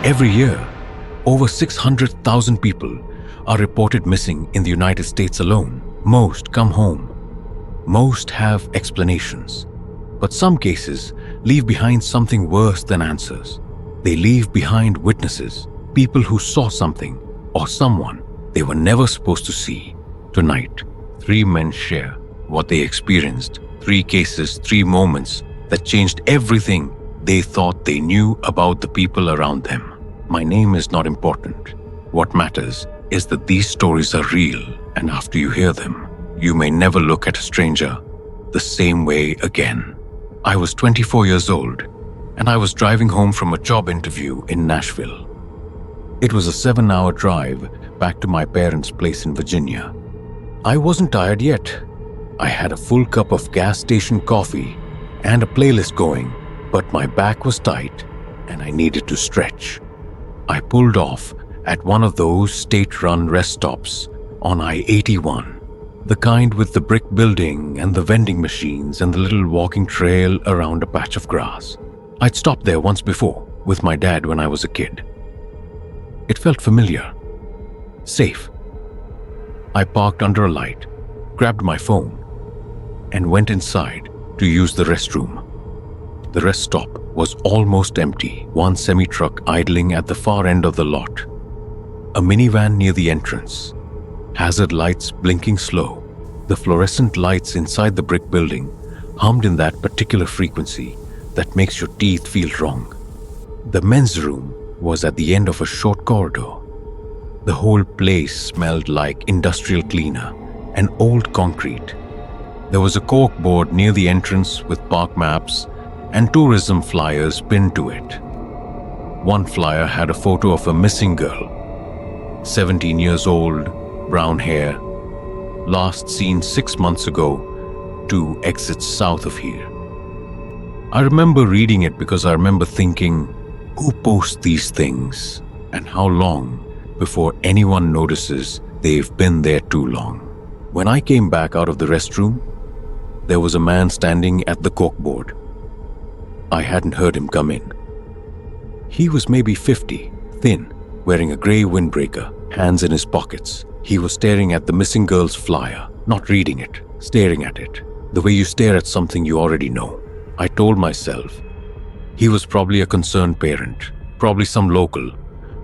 Every year, over 600,000 people are reported missing in the United States alone. Most come home. Most have explanations. But some cases leave behind something worse than answers. They leave behind witnesses, people who saw something or someone they were never supposed to see. Tonight, 3 men share what they experienced. 3 cases, 3 moments that changed everything they thought they knew about the people around them. My name is not important. What matters is that these stories are real, and after you hear them, you may never look at a stranger the same way again. I was 24 years old, and I was driving home from a job interview in Nashville. It was a 7-hour drive back to my parents' place in Virginia. I wasn't tired yet. I had a full cup of gas station coffee and a playlist going, but my back was tight and I needed to stretch. I pulled off at one of those state-run rest stops on I-81, the kind with the brick building and the vending machines and the little walking trail around a patch of grass. I'd stopped there once before with my dad when I was a kid. It felt familiar, safe. I parked under a light, grabbed my phone, and went inside to use the restroom. The rest stop was almost empty, one semi-truck idling at the far end of the lot, a minivan near the entrance, hazard lights blinking slow. The fluorescent lights inside the brick building hummed in that particular frequency that makes your teeth feel wrong. The men's room was at the end of a short corridor. The whole place smelled like industrial cleaner and old concrete. There was a cork board near the entrance with park maps and tourism flyers pinned to it. One flyer had a photo of a missing girl, 17 years old, brown hair, last seen 6 months ago, 2 exits south of here. I remember reading it because I remember thinking, who posts these things and how long before anyone notices they've been there too long? When I came back out of the restroom, there was a man standing at the corkboard. I hadn't heard him come in. He was maybe 50, thin, wearing a grey windbreaker, hands in his pockets. He was staring at the missing girl's flyer, not reading it, staring at it, the way you stare at something you already know. I told myself, he was probably a concerned parent, probably some local,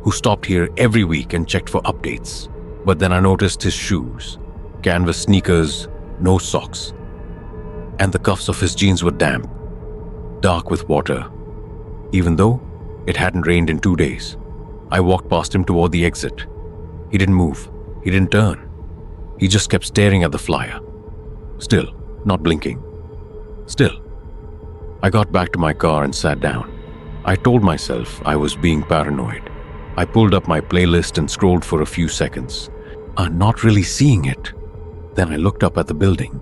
who stopped here every week and checked for updates. But then I noticed his shoes, canvas sneakers, no socks, and the cuffs of his jeans were damp, dark with water, even though it hadn't rained in 2 days. I walked past him toward the exit. He didn't move. He didn't turn. He just kept staring at the flyer. Still, not blinking. Still. I got back to my car and sat down. I told myself I was being paranoid. I pulled up my playlist and scrolled for a few seconds, not really seeing it. Then I looked up at the building.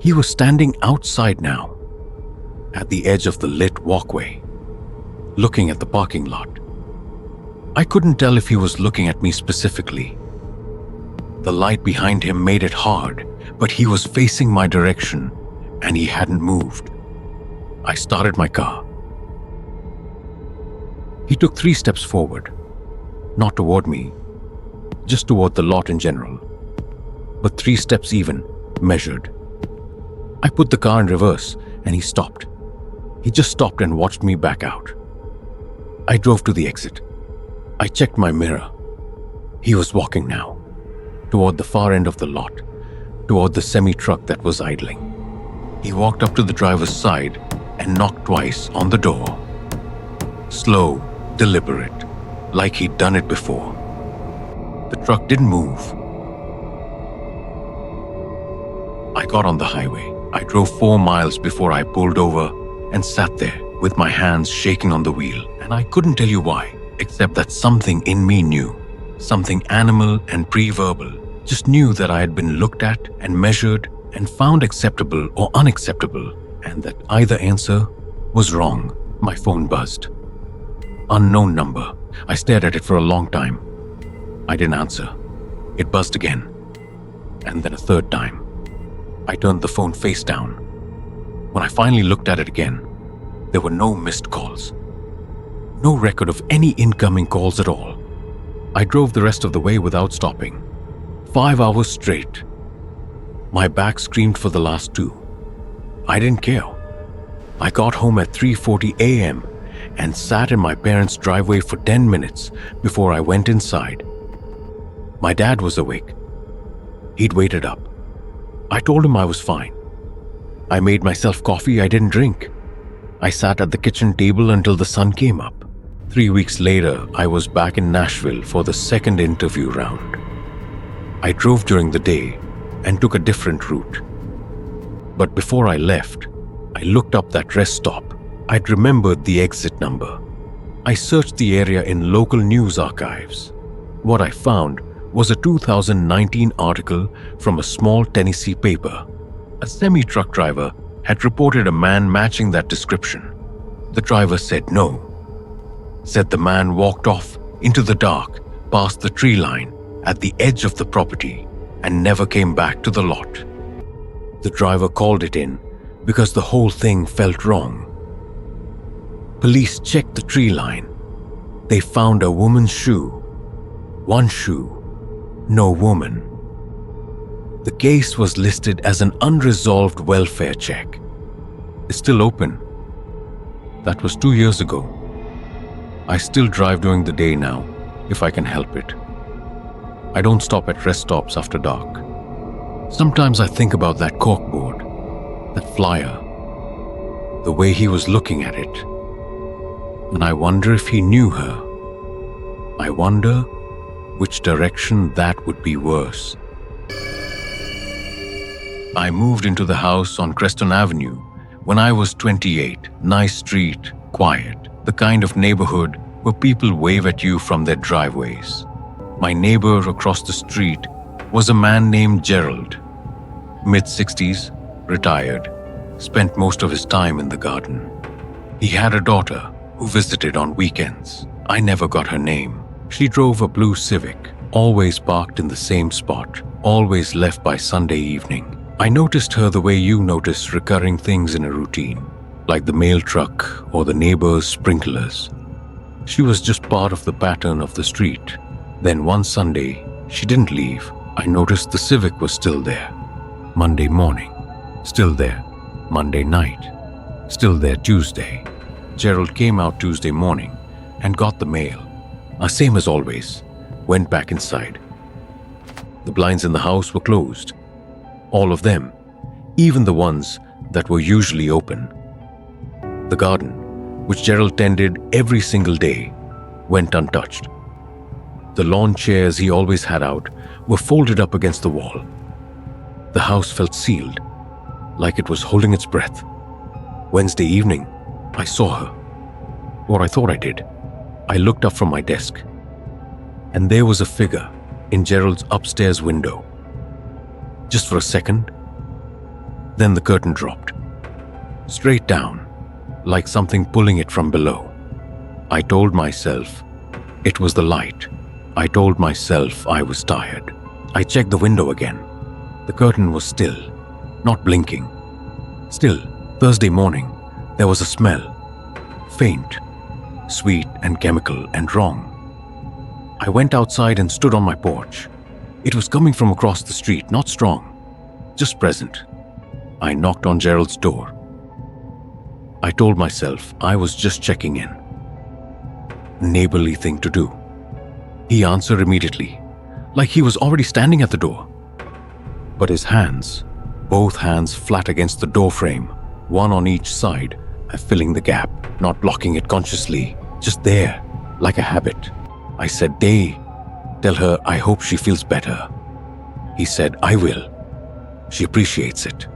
He was standing outside now, at the edge of the lit walkway, looking at the parking lot. I couldn't tell if he was looking at me specifically. The light behind him made it hard, but he was facing my direction and he hadn't moved. I started my car. He took 3 steps forward, not toward me, just toward the lot in general, but 3 steps even, measured. I put the car in reverse and he stopped. He just stopped and watched me back out. I drove to the exit. I checked my mirror. He was walking now, toward the far end of the lot, toward the semi-truck that was idling. He walked up to the driver's side and knocked twice on the door. Slow, deliberate, like he'd done it before. The truck didn't move. I got on the highway. I drove 4 miles before I pulled over and sat there with my hands shaking on the wheel, and I couldn't tell you why, except that something in me knew, something animal and pre-verbal, just knew that I had been looked at and measured and found acceptable or unacceptable, and that either answer was wrong. My phone buzzed. Unknown number. I stared at it for a long time. I didn't answer. It buzzed again, and then a 3rd time. I turned the phone face down. When I finally looked at it again, there were no missed calls. No record of any incoming calls at all. I drove the rest of the way without stopping. 5 hours straight. My back screamed for the last 2. I didn't care. I got home at 3:40 a.m. and sat in my parents' driveway for 10 minutes before I went inside. My dad was awake. He'd waited up. I told him I was fine. I made myself coffee I didn't drink. I sat at the kitchen table until the sun came up. 3 weeks later, I was back in Nashville for the second interview round. I drove during the day and took a different route. But before I left, I looked up that rest stop. I'd remembered the exit number. I searched the area in local news archives. What I found was a 2019 article from a small Tennessee paper. A semi-truck driver had reported a man matching that description. The driver said no. Said the man walked off into the dark past the tree line at the edge of the property and never came back to the lot. The driver called it in because the whole thing felt wrong. Police checked the tree line. They found a woman's shoe. One shoe, no woman. The case was listed as an unresolved welfare check. It's still open. That was 2 years ago. I still drive during the day now, if I can help it. I don't stop at rest stops after dark. Sometimes I think about that corkboard, that flyer, the way he was looking at it. And I wonder if he knew her. I wonder which direction that would be worse. I moved into the house on Creston Avenue when I was 28. Nice street, quiet, the kind of neighborhood where people wave at you from their driveways. My neighbor across the street was a man named Gerald. Mid-60s, retired, spent most of his time in the garden. He had a daughter who visited on weekends. I never got her name. She drove a blue Civic, always parked in the same spot, always left by Sunday evening. I noticed her the way you notice recurring things in a routine, like the mail truck or the neighbor's sprinklers. She was just part of the pattern of the street. Then one Sunday, she didn't leave. I noticed the Civic was still there. Monday morning, still there. Monday night, still there Tuesday. Gerald came out Tuesday morning and got the mail. Same as always, went back inside. The blinds in the house were closed. All of them, even the ones that were usually open. The garden, which Gerald tended every single day, went untouched. The lawn chairs he always had out were folded up against the wall. The house felt sealed, like it was holding its breath. Wednesday evening, I saw her, or I thought I did. I looked up from my desk, and there was a figure in Gerald's upstairs window. Just for a second, then the curtain dropped. Straight down, like something pulling it from below. I told myself it was the light. I told myself I was tired. I checked the window again. The curtain was still, not blinking. Still, Thursday morning, there was a smell. Faint, sweet and chemical and wrong. I went outside and stood on my porch. It was coming from across the street, not strong, just present. I knocked on Gerald's door. I told myself I was just checking in. Neighborly thing to do. He answered immediately, like he was already standing at the door. But his hands, both hands flat against the door frame, one on each side, filling the gap, not blocking it consciously, just there, like a habit. I said, "Day, tell her I hope she feels better." He said, "I will. She appreciates it."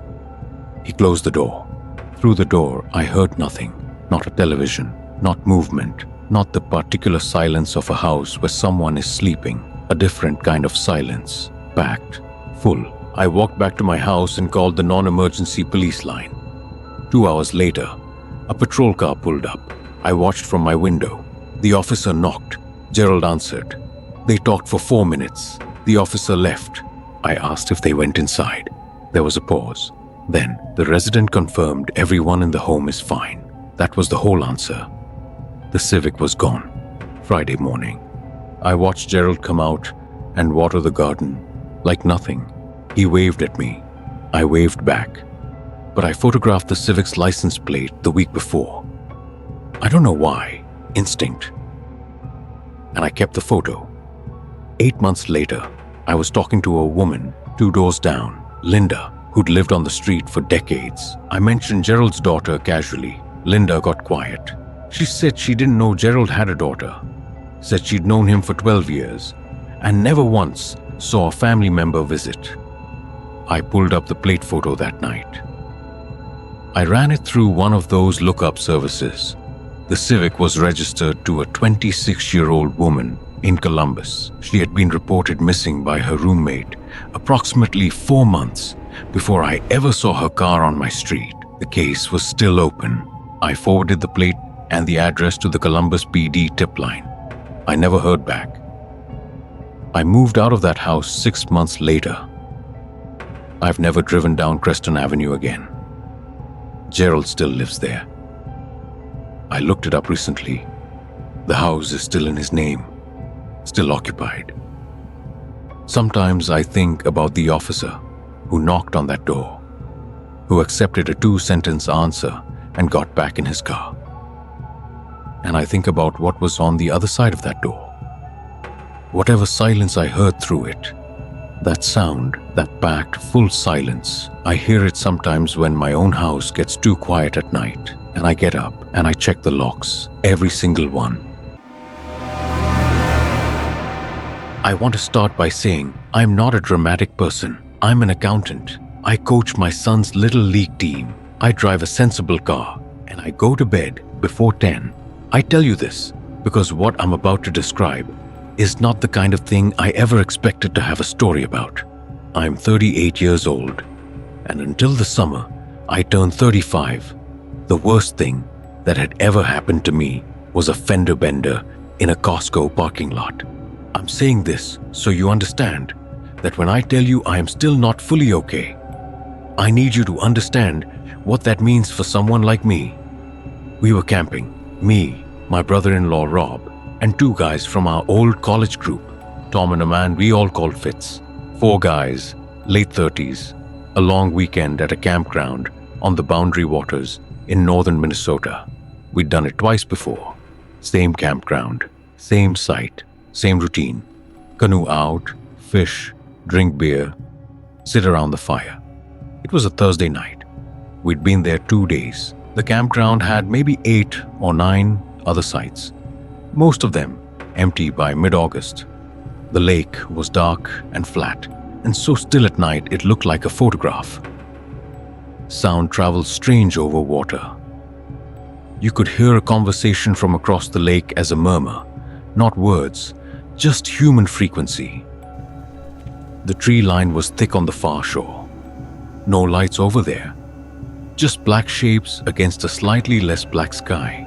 He closed the door. Through the door, I heard nothing. Not a television, not movement, not the particular silence of a house where someone is sleeping. A different kind of silence, packed, full. I walked back to my house and called the non-emergency police line. 2 hours later, a patrol car pulled up. I watched from my window. The officer knocked. Gerald answered. They talked for 4 minutes. The officer left. I asked if they went inside. There was a pause. Then, the resident confirmed everyone in the home is fine. That was the whole answer. The Civic was gone. Friday morning, I watched Gerald come out and water the garden like nothing. He waved at me. I waved back. But I photographed the Civic's license plate the week before. I don't know why. Instinct. And I kept the photo. 8 months later, I was talking to a woman 2 doors down, Linda, who'd lived on the street for decades. I mentioned Gerald's daughter casually. Linda got quiet. She said she didn't know Gerald had a daughter. Said she'd known him for 12 years and never once saw a family member visit. I pulled up the plate photo that night. I ran it through one of those lookup services. The Civic was registered to a 26-year-old woman in Columbus. She had been reported missing by her roommate approximately 4 months before I ever saw her car on my street. The case was still open. I forwarded the plate and the address to the Columbus PD tip line. I never heard back. I moved out of that house 6 months later. I've never driven down Creston Avenue again. Gerald still lives there. I looked it up recently. The house is still in his name, still occupied. Sometimes I think about the officer who knocked on that door, who accepted a 2-sentence answer and got back in his car. And I think about what was on the other side of that door. Whatever silence I heard through it, that sound, that packed, full silence, I hear it sometimes when my own house gets too quiet at night, and I get up and I check the locks, every single one. I want to start by saying I'm not a dramatic person. I'm an accountant. I coach my son's little league team. I drive a sensible car, and I go to bed before 10. I tell you this because what I'm about to describe is not the kind of thing I ever expected to have a story about. I'm 38 years old, and until the summer, I turned 35. The worst thing that had ever happened to me was a fender bender in a Costco parking lot. I'm saying this so you understand that when I tell you I am still not fully okay, I need you to understand what that means for someone like me. We were camping, me, my brother-in-law Rob, and 2 guys from our old college group, Tom and a man we all called Fitz. 4 guys, late 30s, a long weekend at a campground on the Boundary Waters in northern Minnesota. We'd done it twice before. Same campground, same site, same routine. Canoe out, fish, drink beer, sit around the fire. It was a Thursday night. We'd been there 2 days. The campground had maybe 8 or 9 other sites, most of them empty by mid-August. The lake was dark and flat, and so still at night it looked like a photograph. Sound traveled strange over water. You could hear a conversation from across the lake as a murmur, not words, just human frequency. The tree line was thick on the far shore. No lights over there, just black shapes against a slightly less black sky.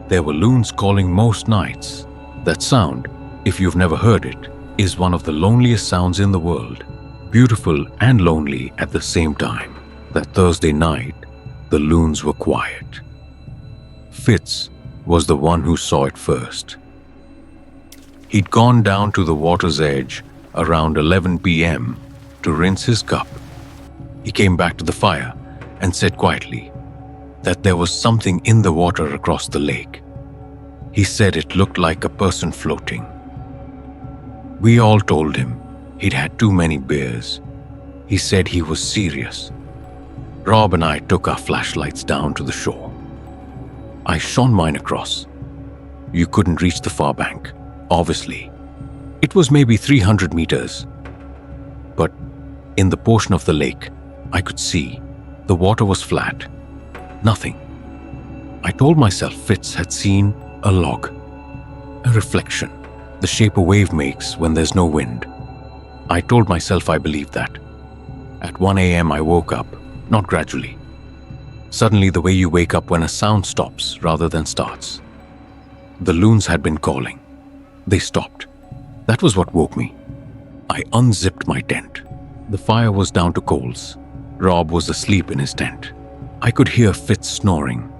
There were loons calling most nights. That sound, if you've never heard it, is one of the loneliest sounds in the world. Beautiful and lonely at the same time. That Thursday night, the loons were quiet. Fitz was the one who saw it first. He'd gone down to the water's edge around 11 p.m. to rinse his cup. He came back to the fire and said quietly that there was something in the water across the lake. He said it looked like a person floating. We all told him he'd had too many beers. He said he was serious. Rob and I took our flashlights down to the shore. I shone mine across. You couldn't reach the far bank, obviously. It was maybe 300 meters. But in the portion of the lake I could see, the water was flat. Nothing. I told myself Fitz had seen a log, a reflection, the shape a wave makes when there's no wind. I told myself I believed that. At 1 a.m. I woke up, not gradually. Suddenly, the way you wake up when a sound stops rather than starts. The loons had been calling. They stopped. That was what woke me. I unzipped my tent. The fire was down to coals. Rob was asleep in his tent. I could hear Fitz snoring.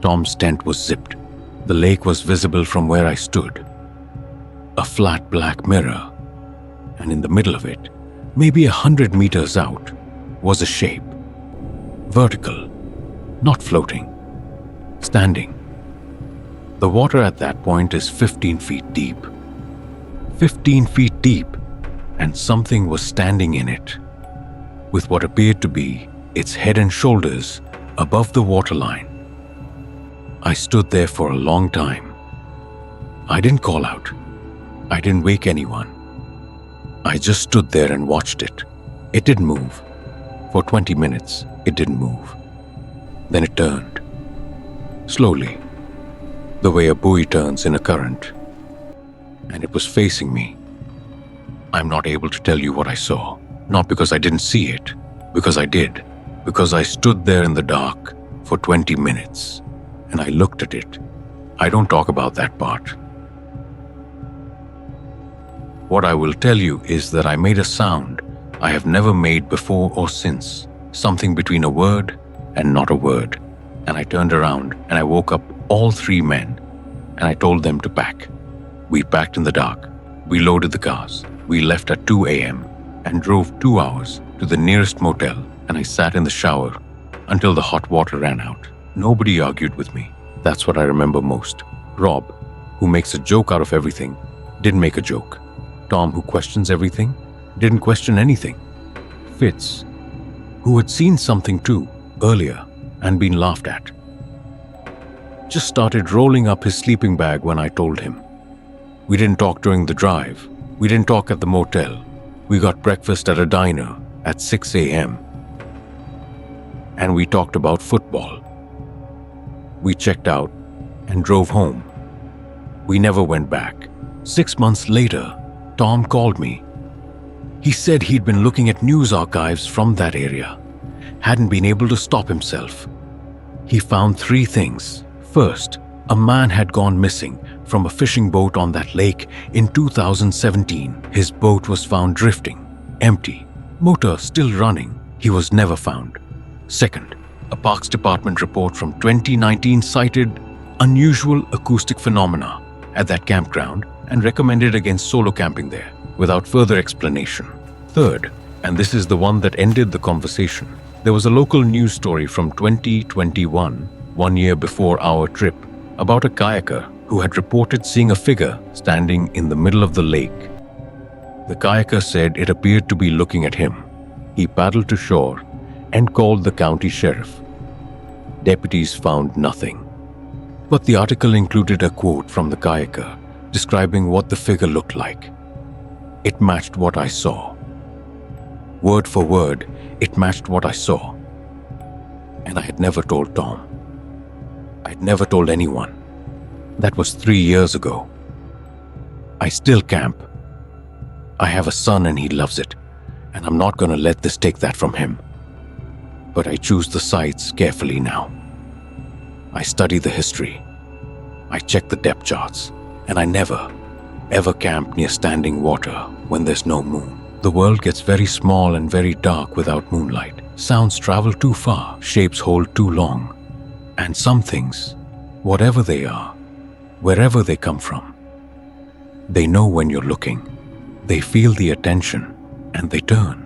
Tom's tent was zipped. The lake was visible from where I stood. A flat black mirror, and in the middle of it, maybe 100 meters out, was a shape. Vertical, not floating, standing. The water at that point is 15 feet deep. 15 feet deep, and something was standing in it, with what appeared to be its head and shoulders above the waterline. I stood there for a long time. I didn't call out. I didn't wake anyone. I just stood there and watched it. It didn't move. For 20 minutes, it didn't move. Then it turned. Slowly, the way a buoy turns in a current. And it was facing me. I'm not able to tell you what I saw. Not because I didn't see it, because I did. Because I stood there in the dark for 20 minutes. And I looked at it. I don't talk about that part. What I will tell you is that I made a sound I have never made before or since. Something between a word and not a word. And I turned around and I woke up all three men. And I told them to pack. We packed in the dark. We loaded the cars. We left at 2 a.m. and drove 2 hours to the nearest motel. And I sat in the shower until the hot water ran out. Nobody argued with me. That's what I remember most. Rob, who makes a joke out of everything, didn't make a joke. Tom, who questions everything, didn't question anything. Fitz, who had seen something too earlier and been laughed at, just started rolling up his sleeping bag when I told him. We didn't talk during the drive. We didn't talk at the motel. We got breakfast at a diner at 6 a.m. And we talked about football. We checked out and drove home. We never went back. 6 months later, Tom called me. He said he'd been looking at news archives from that area, hadn't been able to stop himself. He found 3 things. First, a man had gone missing from a fishing boat on that lake in 2017. His boat was found drifting, empty, motor still running. He was never found. Second, a Parks Department report from 2019 cited unusual acoustic phenomena at that campground and recommended against solo camping there without further explanation. Third, and this is the one that ended the conversation, there was a local news story from 2021, 1 year before our trip, about a kayaker who had reported seeing a figure standing in the middle of the lake. The kayaker said it appeared to be looking at him. He paddled to shore and called the county sheriff. Deputies found nothing. But the article included a quote from the kayaker describing what the figure looked like. It matched what I saw. Word for word, it matched what I saw. And I had never told Tom. I'd never told anyone. That was 3 years ago. I still camp. I have a son and he loves it, and I'm not going to let this take that from him. But I choose the sites carefully now. I study the history. I check the depth charts, and I never, ever camp near standing water when there's no moon. The world gets very small and very dark without moonlight. Sounds travel too far, shapes hold too long. And some things, whatever they are, wherever they come from, they know when you're looking. They feel the attention, and they turn.